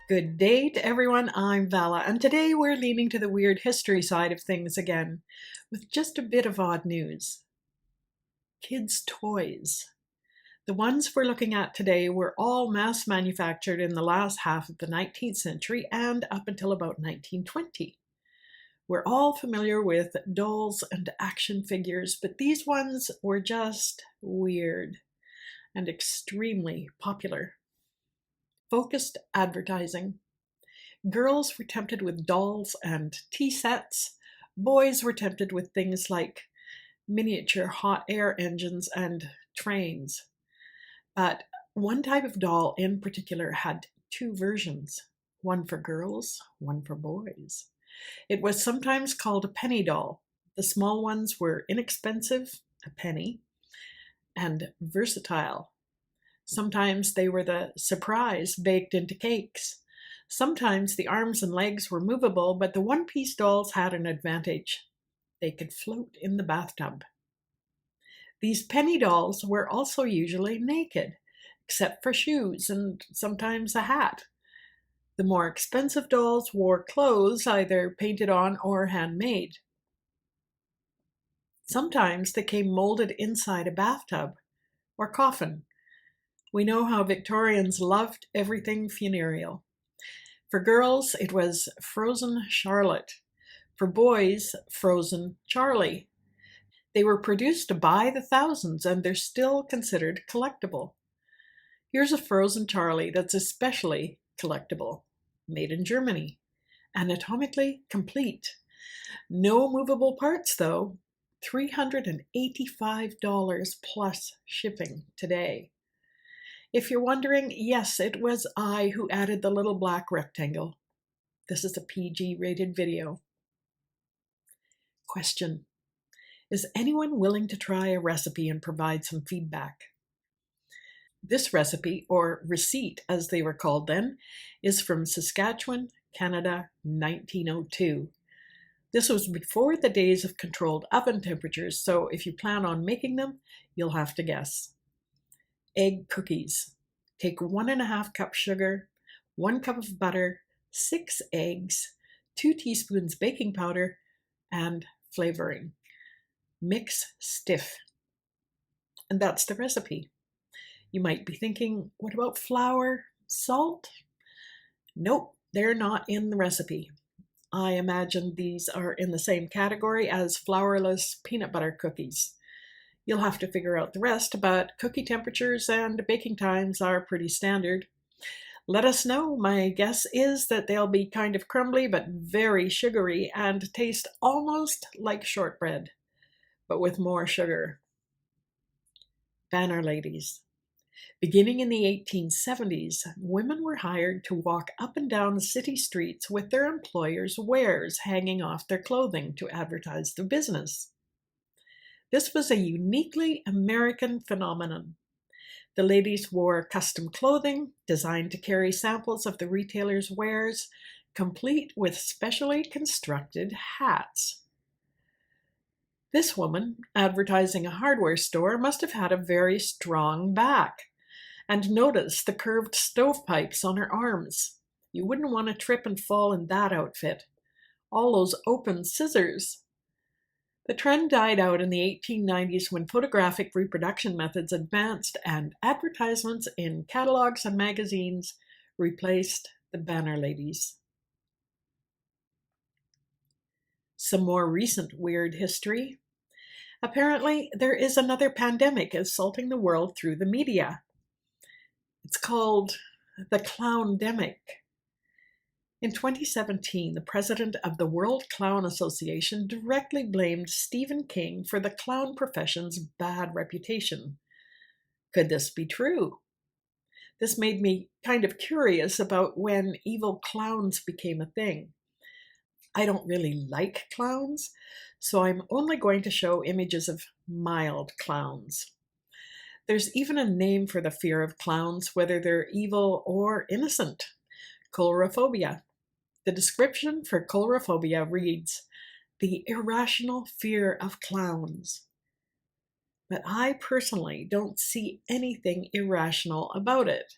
Good day to everyone, I'm Vala, and today we're leaning to the weird history side of things again, with just a bit of odd news. Kids' toys. The ones we're looking at today were all mass manufactured in the last half of the 19th century and up until about 1920. We're all familiar with dolls and action figures, but these ones were just weird and extremely popular. Focused advertising. Girls were tempted with dolls and tea sets. Boys were tempted with things like miniature hot air engines and trains. But one type of doll in particular had two versions, one for girls, one for boys. It was sometimes called a penny doll. The small ones were inexpensive, a penny, and versatile. Sometimes they were the surprise baked into cakes. Sometimes the arms and legs were movable, but the one-piece dolls had an advantage. They could float in the bathtub. These penny dolls were also usually naked, except for shoes and sometimes a hat. The more expensive dolls wore clothes, either painted on or handmade. Sometimes they came molded inside a bathtub or coffin. We know how Victorians loved everything funereal. For girls, it was Frozen Charlotte. For boys, Frozen Charlie. They were produced by the thousands, and they're still considered collectible. Here's a Frozen Charlie that's especially collectible. Made in Germany. Anatomically complete. No movable parts, though. $385 plus shipping today. If you're wondering, yes, it was I who added the little black rectangle. This is a PG-rated video. Question: is anyone willing to try a recipe and provide some feedback? This recipe, or receipt as they were called then, is from Saskatchewan, Canada, 1902. This was before the days of controlled oven temperatures, so if you plan on making them, you'll have to guess. Egg cookies. Take 1.5 cups sugar, 1 cup of butter, 6 eggs, 2 teaspoons baking powder, and flavoring. Mix stiff. And that's the recipe. You might be thinking, what about flour, salt? Nope, they're not in the recipe. I imagine these are in the same category as flourless peanut butter cookies. You'll have to figure out the rest, but cookie temperatures and baking times are pretty standard. Let us know. My guess is that they'll be kind of crumbly, but very sugary and taste almost like shortbread, but with more sugar. Banner Ladies. Beginning in the 1870s, women were hired to walk up and down the city streets with their employers' wares hanging off their clothing to advertise the business. This was a uniquely American phenomenon. The ladies wore custom clothing designed to carry samples of the retailer's wares, complete with specially constructed hats. This woman, advertising a hardware store, must have had a very strong back. And notice the curved stovepipes on her arms. You wouldn't want to trip and fall in that outfit. All those open scissors. The trend died out in the 1890s when photographic reproduction methods advanced and advertisements in catalogs and magazines replaced the Banner Ladies. Some more recent weird history. Apparently, there is another pandemic assaulting the world through the media. It's called the Clowndemic. In 2017, the president of the World Clown Association directly blamed Stephen King for the clown profession's bad reputation. Could this be true? This made me kind of curious about when evil clowns became a thing. I don't really like clowns, so I'm only going to show images of mild clowns. There's even a name for the fear of clowns, whether they're evil or innocent: coulrophobia. The description for coulrophobia reads, "the irrational fear of clowns." But I personally don't see anything irrational about it.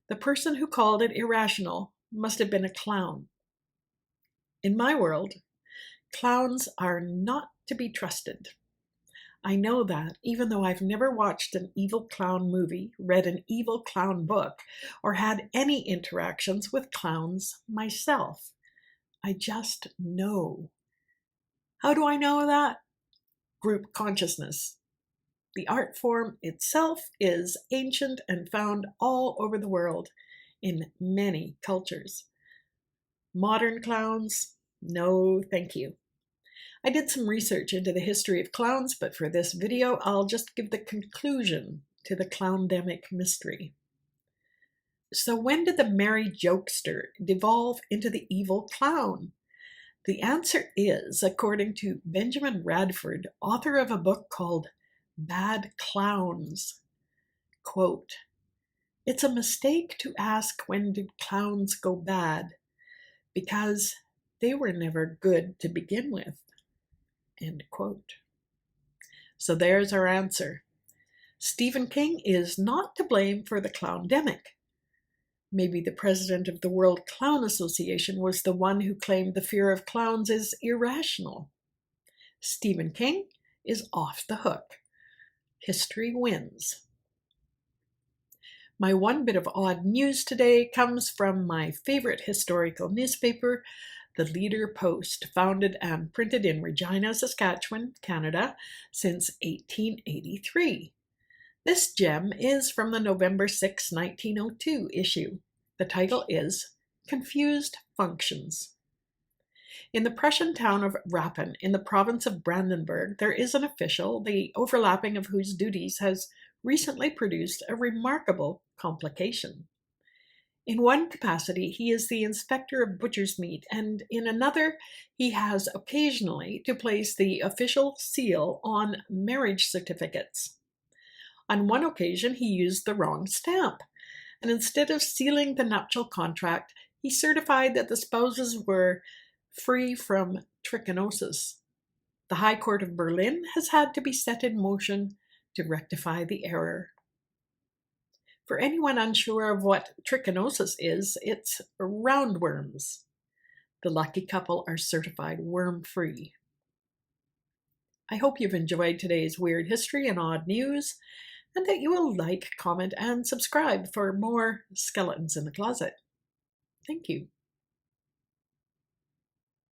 The person who called it irrational must have been a clown. In my world, clowns are not to be trusted. I know that, even though I've never watched an evil clown movie, read an evil clown book, or had any interactions with clowns myself. I just know. How do I know that? Group consciousness. The art form itself is ancient and found all over the world in many cultures. Modern clowns? No, thank you. I did some research into the history of clowns, but for this video, I'll just give the conclusion to the Clowndemic mystery. So when did the merry jokester devolve into the evil clown? The answer is, according to Benjamin Radford, author of a book called Bad Clowns, quote, "It's a mistake to ask when did clowns go bad, because they were never good to begin with." End quote. So there's our answer. Stephen King is not to blame for the Clowndemic. Maybe the president of the World Clown Association was the one who claimed the fear of clowns is irrational. Stephen King is off the hook. History wins. My one bit of odd news today comes from my favorite historical newspaper, the Leader Post, founded and printed in Regina, Saskatchewan, Canada, since 1883. This gem is from the November 6, 1902 issue. The title is Confused Functions. In the Prussian town of Rappen, in the province of Brandenburg, there is an official, the overlapping of whose duties has recently produced a remarkable complication. In one capacity, he is the inspector of butcher's meat, and in another, he has occasionally to place the official seal on marriage certificates. On one occasion, he used the wrong stamp, and instead of sealing the nuptial contract, he certified that the spouses were free from trichinosis. The High Court of Berlin has had to be set in motion to rectify the error. For anyone unsure of what trichinosis is, it's roundworms. The lucky couple are certified worm-free. I hope you've enjoyed today's weird history and odd news, and that you will like, comment, and subscribe for more skeletons in the closet. Thank you.